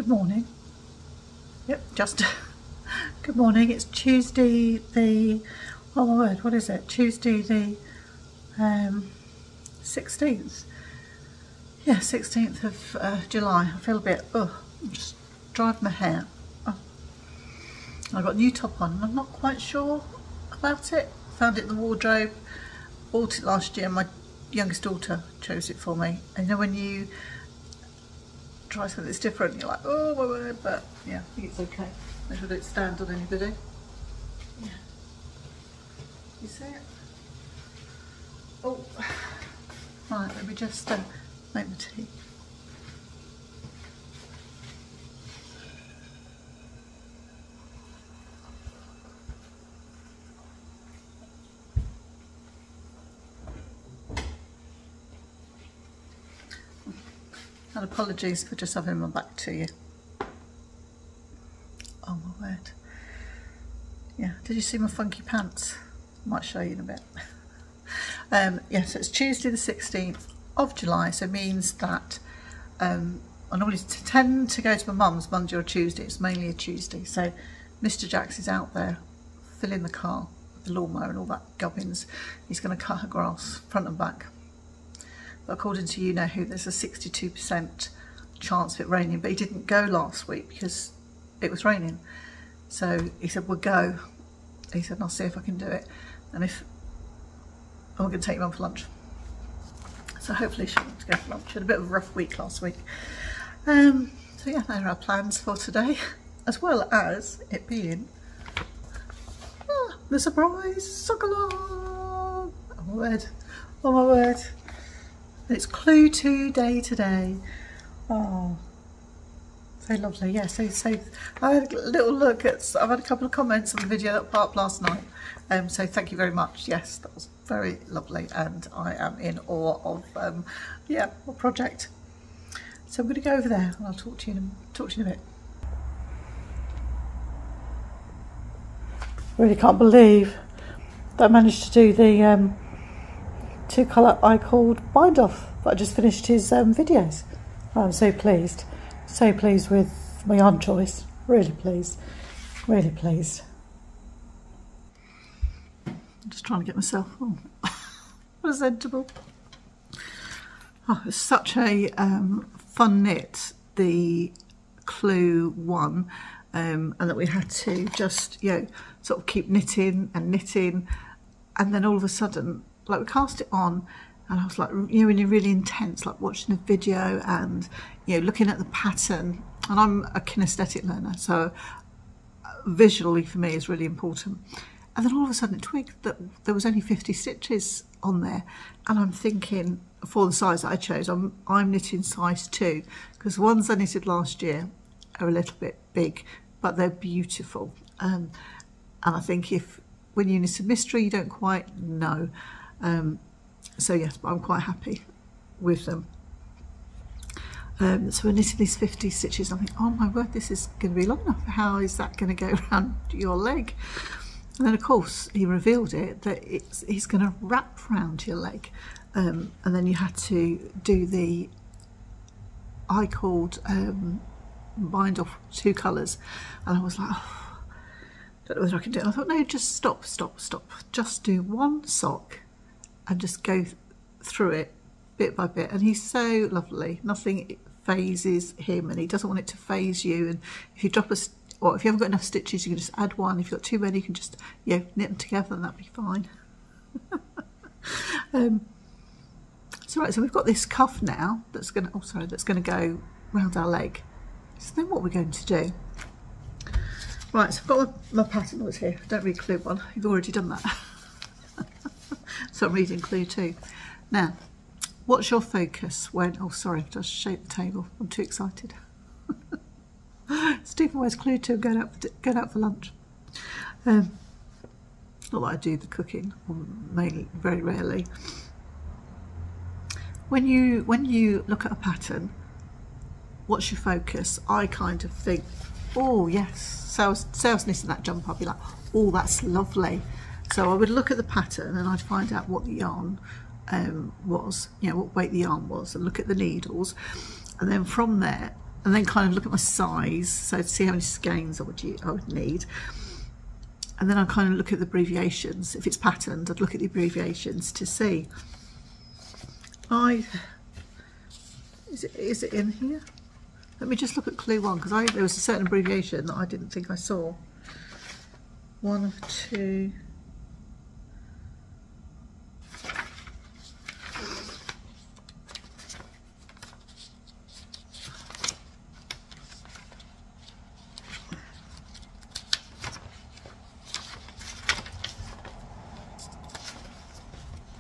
Good morning. Yep, just good morning. It's Tuesday the, oh my word, what is it? Tuesday the 16th. Yeah, 16th of July. I feel a bit, I'm just driving my hair. Oh. I've got a new top on and I'm not quite sure about it. Found it in the wardrobe, bought it last year. My youngest daughter chose it for me. And you know when you try something that's different, you're like, oh my word, but yeah, I think it's okay. Make sure it don't stand on anybody. Yeah. You see it? Oh, right, let me just make the tea. And apologies for just having my back to you. Oh my word. Yeah, did you see my funky pants? I might show you in a bit. Yeah, so it's Tuesday the 16th of July, so it means that I normally tend to go to my mum's Monday or Tuesday. It's mainly a Tuesday, so Mr. Jax is out there filling the car with the lawnmower and all that gubbins. He's going to cut her grass front and back. But according to you know who, there's a 62% chance of it raining, but he didn't go last week because it was raining. So he said, we'll go. He said, I'll see if I can do it. And if I'm going to take Mum for lunch. So hopefully she'll want to go for lunch. She had a bit of a rough week last week. So yeah, there are our plans for today, as well as it being the surprise sock along. Oh my word. Oh my word. It's Clue 2 day today. Oh, so lovely. Yeah, so I had a little look at, I've had a couple of comments on the video that popped up last night. So thank you very much. Yes, that was very lovely, and I am in awe of yeah, my project. So I'm going to go over there and I'll talk to you in a bit. Really can't believe that I managed to do the 2-colour I called bind off, but I just finished his videos. I'm so pleased with my yarn choice, really pleased. I'm just trying to get myself presentable. Oh, it's such a fun knit, the Clue one, and that we had to just, you know, sort of keep knitting, and then all of a sudden, like, we cast it on and I was like, you know, when you're really intense, like watching a video and, you know, looking at the pattern. And I'm a kinesthetic learner, so visually for me is really important. And then all of a sudden it twigged that there was only 50 stitches on there. And I'm thinking, for the size that I chose, I'm knitting size 2, because the ones I knitted last year are a little bit big, but they're beautiful. And I think when you knit a mystery, you don't quite know. So yes, but I'm quite happy with them. So we're knitting these 50 stitches. I think, oh my word, this is going to be long enough. How is that going to go around your leg? And then of course he revealed it that he's going to wrap around your leg, and then you had to do the I called bind off 2 colours, and I was like, oh, don't know whether I can do it. I thought, no, just stop. Just do one sock and just go through it bit by bit. And he's so lovely. Nothing phases him, and he doesn't want it to phase you. And if you drop or if you haven't got enough stitches, you can just add one. If you've got too many, you can just, you know, knit them together, and that'd be fine. So right, so we've got this cuff now that's going to go round our leg. So then what we're going to do? Right, so I've got my pattern notes here. Don't read Clue 1, you've already done that. So I'm reading Clue 2. Now, what's your focus when, oh sorry, I've just shaped the table, I'm too excited. Stephen, where's Clue 2? Going out for lunch. Not that I do the cooking, mainly, very rarely. When you look at a pattern, what's your focus? I kind of think, oh yes, so I was knitting that jumper, I'd be like, oh, that's lovely. So I would look at the pattern and I'd find out what the yarn was, you know, what weight the yarn was, and look at the needles, and then from there and then kind of look at my size, so to see how many skeins I would need. And then I kind of look at the abbreviations. If it's patterned, I'd look at the abbreviations to see. Is it in here? Let me just look at clue 1, because there was a certain abbreviation that I didn't think I saw. 1 of 2.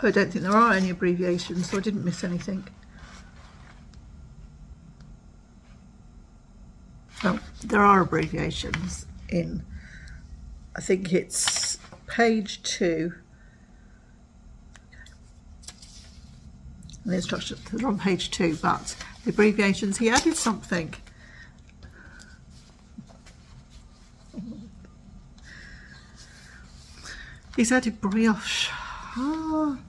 I don't think there are any abbreviations, so I didn't miss anything. Oh, there are abbreviations in, I think it's page 2. And the instructions are on page 2, but the abbreviations, he added something. He's added brioche. Ah.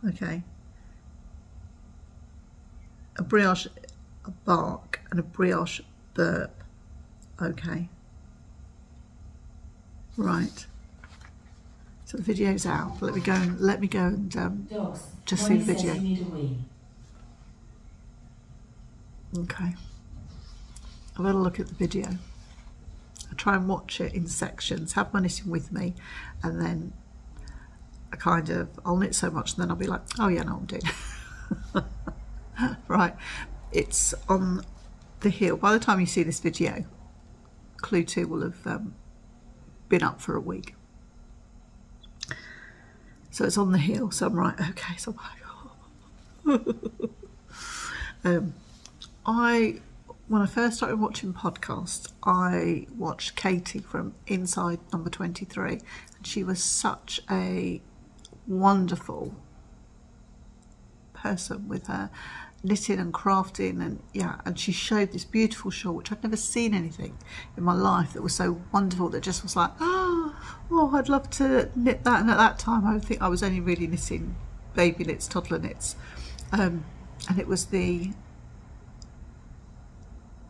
Okay. A brioche, a bark, and a brioche burp. Okay. Right. So the video's out. Let me go and just see the video. Okay. I've had a look at the video. I try and watch it in sections, have my knitting with me, and then I'll knit so much and then I'll be like, oh yeah, no, I'm doing it. Right, it's on the heel. By the time you see this video, clue 2 will have been up for a week. So it's on the heel, so I'm right, okay, so I'm like, when I first started watching podcasts, I watched Katie from Inside Number 23, and she was such a wonderful person with her knitting and crafting, and yeah, and she showed this beautiful shawl, which I'd never seen anything in my life that was so wonderful, that just was like, oh, I'd love to knit that. And at that time I think I was only really knitting baby knits, toddler knits, and it was the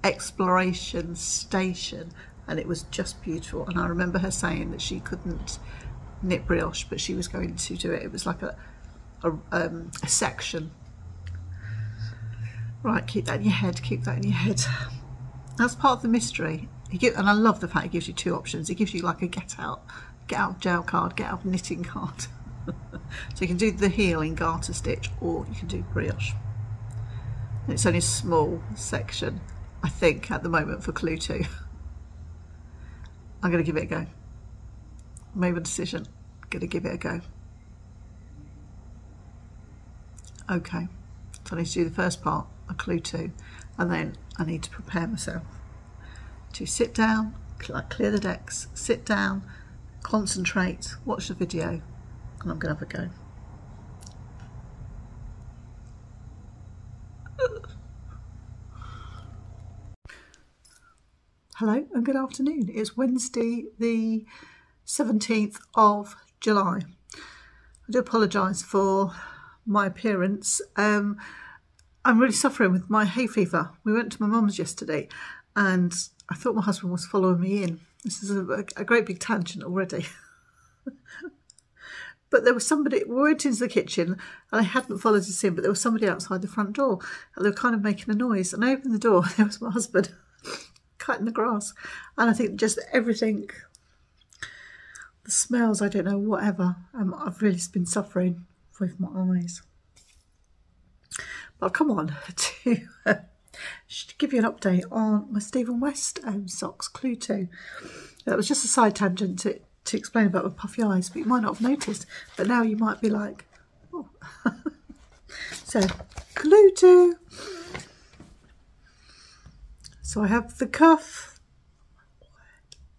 exploration station, and it was just beautiful. And I remember her saying that she couldn't knit brioche, but she was going to do it. It was like a section. Right, keep that in your head, keep that in your head. That's part of the mystery. And I love the fact he gives you 2 options. He gives you like a get out of jail card, get out of knitting card. So you can do the heel in garter stitch, or you can do brioche. And it's only a small section, I think, at the moment for clue 2. I'm going to give it a go. Made my decision. Going to give it a go. Okay, so I need to do the first part of clue 2, and then I need to prepare myself to sit down, clear the decks, sit down, concentrate, watch the video, and I'm going to have a go. Hello and good afternoon. It's Wednesday the 17th of July. I do apologise for my appearance. I'm really suffering with my hay fever. We went to my mum's yesterday and I thought my husband was following me in. This is a great big tangent already. But there was somebody, we went into the kitchen and I hadn't followed us in, but there was somebody outside the front door and they were kind of making a noise, and I opened the door and there was my husband cutting the grass. And I think just everything, the smells, I don't know, whatever, I've really been suffering with my eyes. But I'll come on to give you an update on my Stephen West socks clue 2. That was just a side tangent to explain about my puffy eyes, but you might not have noticed, but now you might be like, oh. So clue 2. So I have the cuff.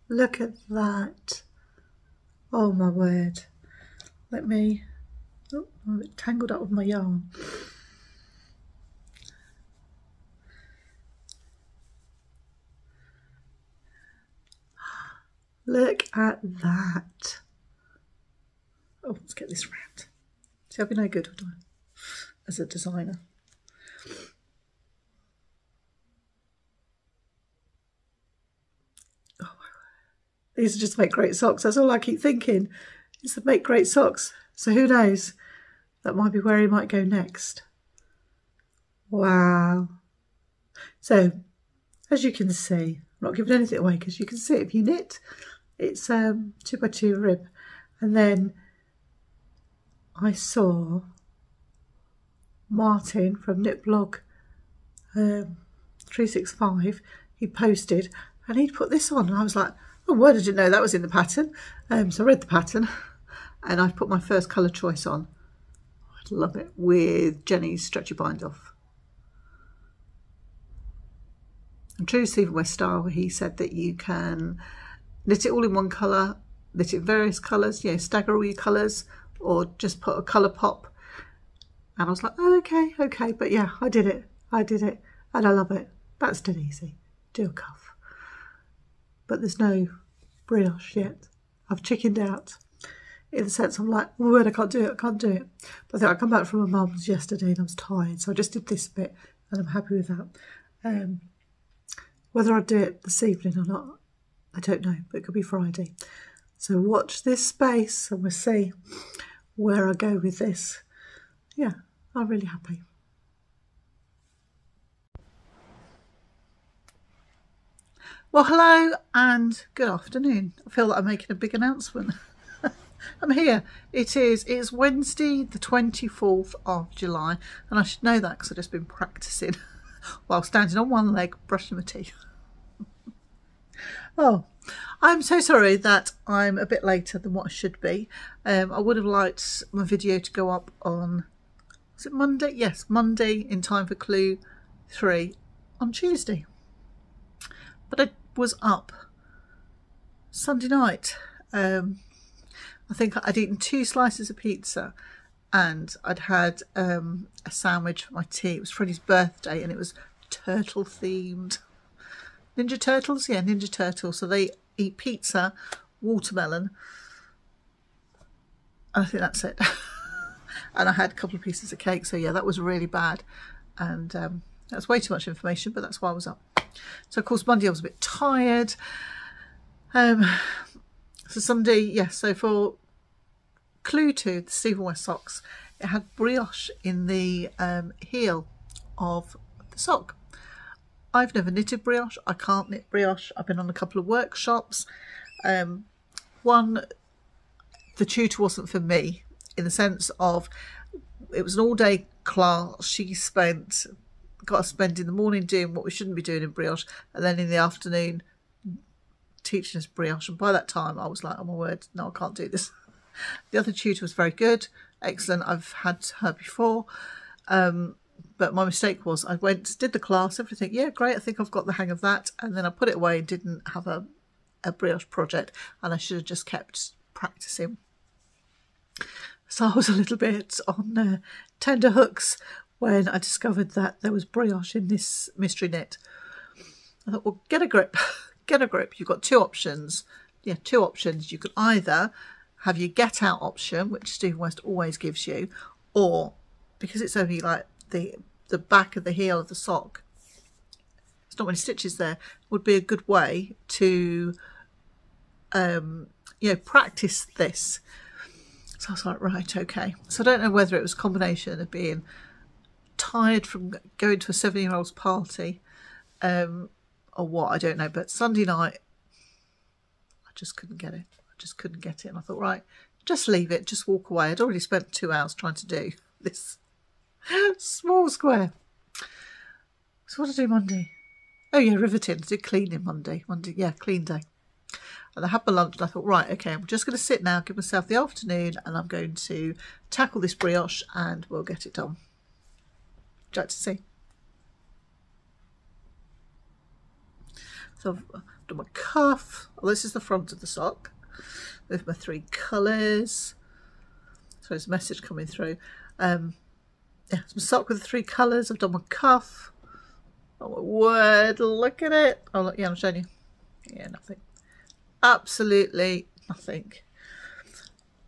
Look at that. Oh my word. Let me, oh, I'm a bit tangled up with my yarn. Look at that. Oh, let's get this round. See, I'll be no good, would I, as a designer? these are just make great socks. That's all I keep thinking, is to make great socks. So who knows? That might be where he might go next. Wow. So, as you can see, I'm not giving anything away because you can see it if you knit. It's 2x2 rib. And then I saw Martin from Knitblog 365, he posted and he'd put this on and I was like, oh word, I didn't know that was in the pattern. So I read the pattern and I put my first colour choice on. I love it, with Jenny's stretchy bind off. And true to Stephen West style, he said that you can knit it all in one colour, knit it in various colours, stagger all your colours, or just put a colour pop. And I was like, oh, okay, but yeah, I did it, and I love it. That's dead easy. Do a cuff. But there's no brioche yet. I've chickened out. In the sense I'm like, oh, I can't do it. But I think I come back from my mum's yesterday and I was tired, so I just did this bit and I'm happy with that. Whether I do it this evening or not, I don't know, but it could be Friday. So watch this space and we'll see where I go with this. Yeah, I'm really happy. Well, hello and good afternoon. I feel like I'm making a big announcement. I'm here. It's Wednesday the 24th of July, and I should know that because I've just been practicing while standing on one leg brushing my teeth. Oh, I'm so sorry that I'm a bit later than what I should be. I would have liked my video to go up on, was it Monday? Yes, Monday, in time for Clue 3 on Tuesday. But I was up Sunday night. I think I'd eaten 2 slices of pizza and I'd had a sandwich for my tea. It was Freddie's birthday and it was turtle themed. Ninja Turtles? Yeah, Ninja Turtles. So they eat pizza, watermelon, and I think that's it. And I had a couple of pieces of cake. So yeah, that was really bad. And that's way too much information, but that's why I was up. So of course Monday I was a bit tired. So Sunday, yes, so for Clue 2, the Stephen West socks, it had brioche in the heel of the sock. I've never knitted brioche. I can't knit brioche. I've been on a couple of workshops. One, the tutor wasn't for me, in the sense of it was an all-day class. She got us spent in the morning doing what we shouldn't be doing in brioche, and then in the afternoon teaching us brioche. And by that time I was like, oh my word, no, I can't do this. The other tutor was very good, excellent. I've had her before, but my mistake was I did the class, everything, yeah, great, I think I've got the hang of that, and then I put it away and didn't have a brioche project, and I should have just kept practicing. So I was a little bit on tender hooks when I discovered that there was brioche in this mystery knit. I thought, well, get a grip. Get a grip. You've got 2 options. Yeah, 2 options. You could either have your get out option, which Stephen West always gives you, or because it's only like the back of the heel of the sock, it's not many stitches there, would be a good way to practice this. So I was like, right, okay. So I don't know whether it was a combination of being tired from going to a 7-year-old's party, or what, I don't know. But Sunday night, I just couldn't get it. And I thought, right, just leave it, just walk away. I'd already spent 2 hours trying to do this small square. So what did I do Monday? Oh yeah, riveting. I did cleaning Monday, yeah, clean day. And I had my lunch and I thought, right, okay, I'm just going to sit now, give myself the afternoon, and I'm going to tackle this brioche and we'll get it done. Would you like to see? So I've done my cuff. Oh, this is the front of the sock with my 3 colours. So there's a message coming through. Yeah, some sock with the 3 colours. I've done my cuff. Oh my word, look at it. Oh look, yeah, I'm showing you. Yeah, nothing. Absolutely nothing.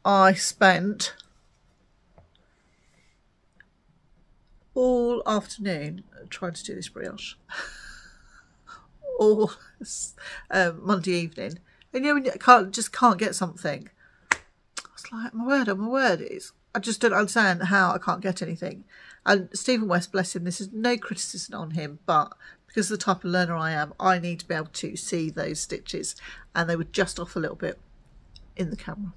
I spent all afternoon trying to do this brioche. All Monday evening. And you know when you can't get something. I was like, my word. I just don't understand how I can't get anything. And Stephen West, bless him, this is no criticism on him, but because of the type of learner I am, I need to be able to see those stitches, and they were just off a little bit in the camera.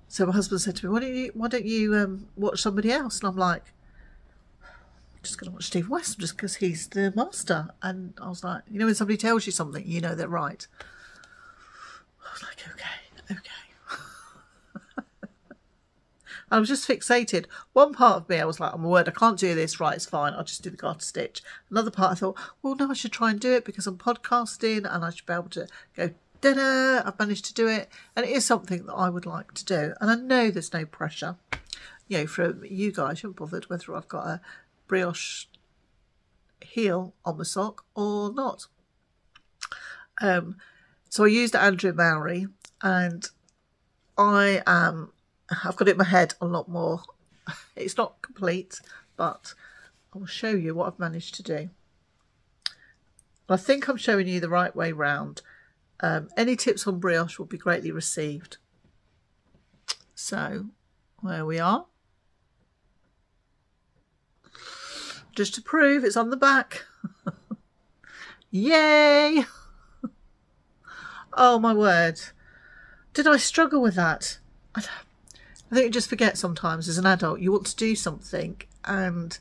So my husband said to me, why don't you watch somebody else? And I'm like, I'm just going to watch Stephen West just because he's the master. And I was like, you know, when somebody tells you something, you know they're right. I was like, okay. I was just fixated. One part of me, I was like, oh my word, I can't do this. Right, it's fine. I'll just do the garter stitch. Another part, I thought, well, no, I should try and do it because I'm podcasting and I should be able to go, da-da, I've managed to do it. And it is something that I would like to do. And I know there's no pressure, you know, from you guys. You haven't bothered whether I've got a brioche heel on the sock or not. So I used Andrew Mowry, and I've got it in my head a lot more. It's not complete, but I will show you what I've managed to do. I think I'm showing you the right way round. Any tips on brioche will be greatly received. So, where we are. Just to prove it's on the back. Yay! Oh my word. Did I struggle with that? I think you just forget sometimes as an adult. You want to do something and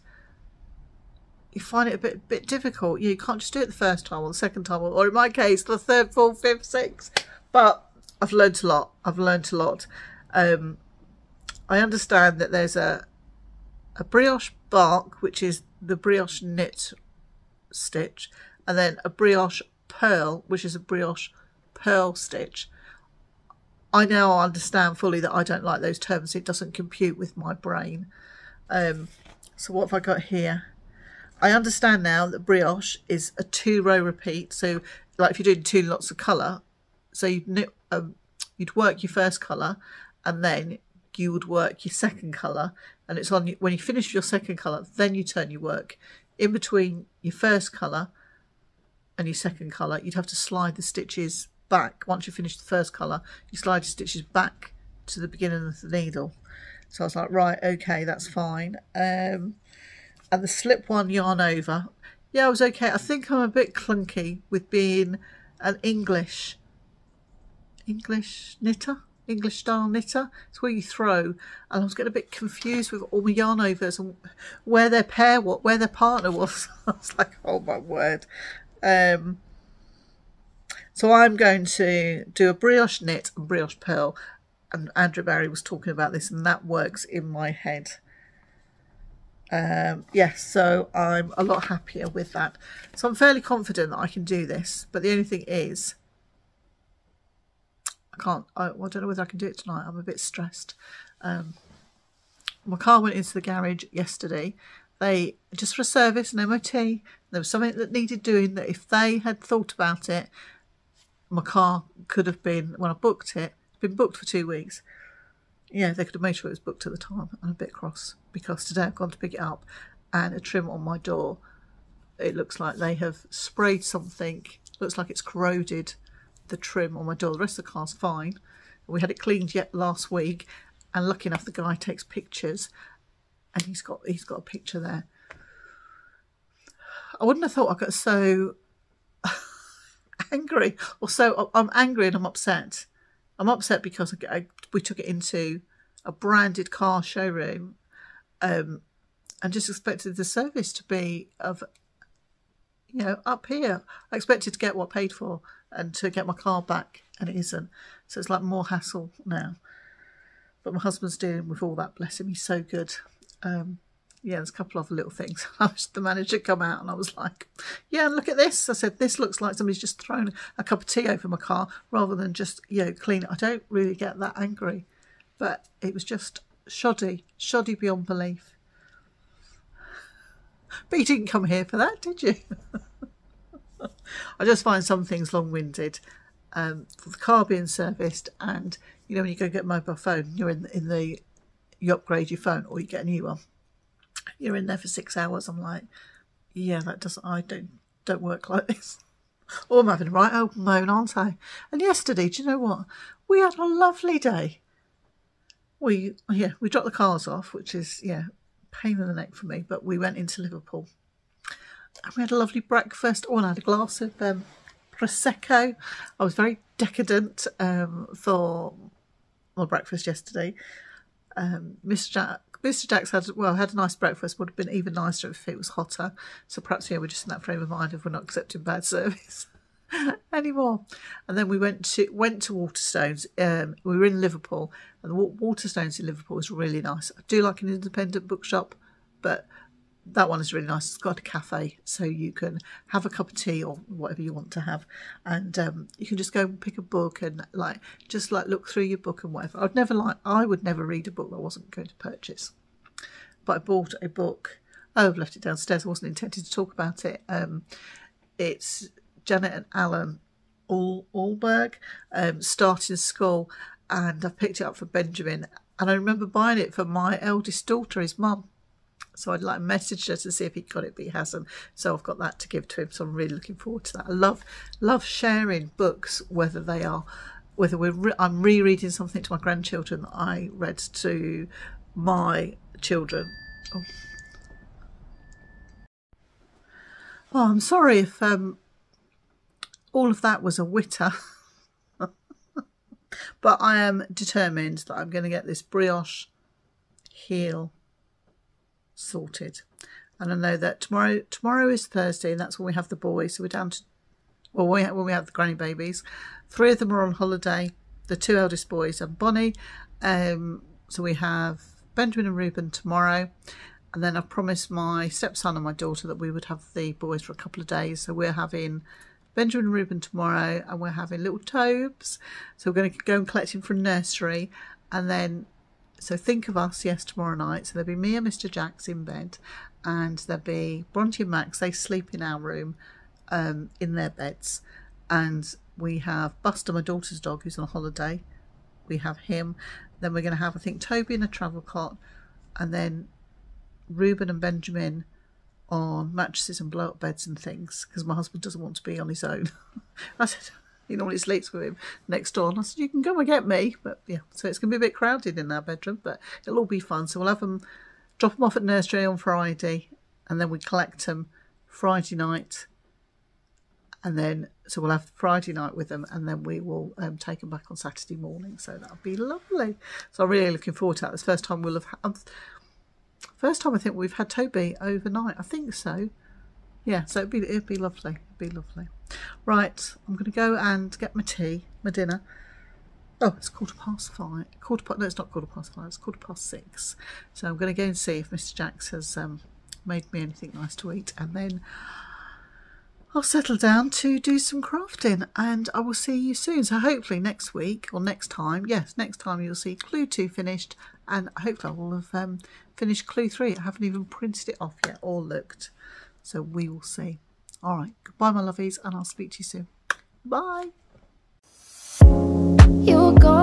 you find it a bit difficult. You can't just do it the first time or the second time, or in my case, the third, fourth, fifth, sixth. But I've learnt a lot. I understand that there's a brioche bark, which is the brioche knit stitch, and then a brioche purl, which is a brioche purl stitch. I now understand fully that I don't like those terms. It doesn't compute with my brain. So what have I got here? I understand now that brioche is a 2-row repeat. So like if you're doing 2 lots of colour, so you'd work your first colour and then you would work your second colour, and it's on when you finish your second colour, then you turn your work. In between your first colour and your second colour, you'd have to slide the stitches back. Once you finish the first colour, you slide your stitches back to the beginning of the needle. So I was like, right, okay, that's fine. And the slip one yarn over, yeah, I was okay. I think I'm a bit clunky with being an English knitter, English style knitter. It's where you throw, and I was getting a bit confused with all my yarn overs and where their partner was. I was like, oh my word. So I'm going to do a brioche knit and brioche purl, and Andrew Barry was talking about this, and that works in my head. Yes, so I'm a lot happier with that. So I'm fairly confident that I can do this, but the only thing is I don't know whether I can do it tonight. I'm a bit stressed. My car went into the garage yesterday. They just for a service, an MOT. There was something that needed doing that if they had thought about it, my car could have been, when I booked it, it's been booked for 2 weeks. Yeah, they could have made sure it was booked at the time. I'm a bit cross because today I've gone to pick it up and a trim on my door, it looks like they have sprayed something. Looks like it's corroded the trim on my door. The rest of the car's fine. We had it cleaned yet last week, and lucky enough the guy takes pictures and he's got a picture there. I wouldn't have thought I got so angry, or so I'm angry and I'm upset. I'm upset because we took it into a branded car showroom and just expected the service to be of, you know, up here. I expected to get what I paid for and to get my car back, and it isn't. So it's like more hassle now. But my husband's dealing with all that, bless him, he's so good. Yeah, there's a couple of little things. I was the manager come out and I was like, yeah, look at this. I said, this looks like somebody's just thrown a cup of tea over my car rather than just, you know, clean it. I don't really get that angry, but it was just shoddy beyond belief. But you didn't come here for that, did you? I just find some things long-winded. For the car being serviced, and you know when you go get a mobile phone, you're you upgrade your phone or you get a new one. You're in there for 6 hours. I'm like, yeah, that doesn't. I don't work like this. Oh, I'm having a right old moan, aren't I? And yesterday, do you know what? We had a lovely day. We dropped the cars off, which is, pain in the neck for me, but we went into Liverpool. And we had a lovely breakfast. Oh, and I had a glass of Prosecco. I was very decadent for my breakfast yesterday. Mr. Jack's had a nice breakfast. Would have been even nicer if it was hotter. So perhaps we're just in that frame of mind if we're not accepting bad service anymore. And then we went to Waterstones. We were in Liverpool, and the Waterstones in Liverpool is really nice. I do like an independent bookshop, but that one is really nice. It's got a cafe, so you can have a cup of tea or whatever you want to have, and you can just go and pick a book and look through your book and whatever. I would never read a book that I wasn't going to purchase. But I bought a book. Oh, I've left it downstairs. I wasn't intending to talk about it. It's Janet and Alan Allberg, starting school, and I picked it up for Benjamin. And I remember buying it for my eldest daughter, his mum. So I'd messaged her to see if he got it, but he hasn't. So I've got that to give to him. So I'm really looking forward to that. I love sharing books, I'm rereading something to my grandchildren that I read to my children. Oh, I'm sorry if all of that was a witter. But I am determined that I'm going to get this brioche heel sorted. And I know that tomorrow is Thursday, and that's when we have the boys. So we're down to, when we have the granny babies. 3 of them are on holiday, the 2 eldest boys and Bonnie. So we have Benjamin and Reuben tomorrow. And then I promised my stepson and my daughter that we would have the boys for a couple of days. So we're having Benjamin and Reuben tomorrow, and we're having little Tobes. So we're going to go and collect him from nursery. And then, so think of us, yes, tomorrow night. So there'll be me and Mr. Jack's in bed, and there'll be Bronte and Max. They sleep in our room, in their beds. And we have Buster, my daughter's dog, who's on holiday. We have him. Then we're going to have, I think, Toby in a travel cot, and then Reuben and Benjamin on mattresses and blow-up beds and things, because my husband doesn't want to be on his own. I said, he normally sleeps with him next door, and I said, you can come and get me. But yeah, so it's going to be a bit crowded in our bedroom, but it'll all be fun. So we'll have them, drop them off at nursery on Friday, and then we collect them Friday night, and then so we'll have Friday night with them, and then we will take them back on Saturday morning. So that'll be lovely. So I'm really looking forward to that. It's the first time we'll have first time I think we've had Toby overnight. I think so. Yeah, so it'd be lovely. It'd be lovely. Right, I'm going to go and get my tea, my dinner. Oh, it's 5:15. No, it's not 5:15. It's 6:15. So I'm going to go and see if Mr. Jacks has made me anything nice to eat, and then I'll settle down to do some crafting, and I will see you soon. So hopefully next week, or next time, next time you'll see Clue 2 finished, and hopefully I will have finished Clue 3. I haven't even printed it off yet or looked. So we will see. All right, goodbye my lovies, and I'll speak to you soon. Bye. You were gone.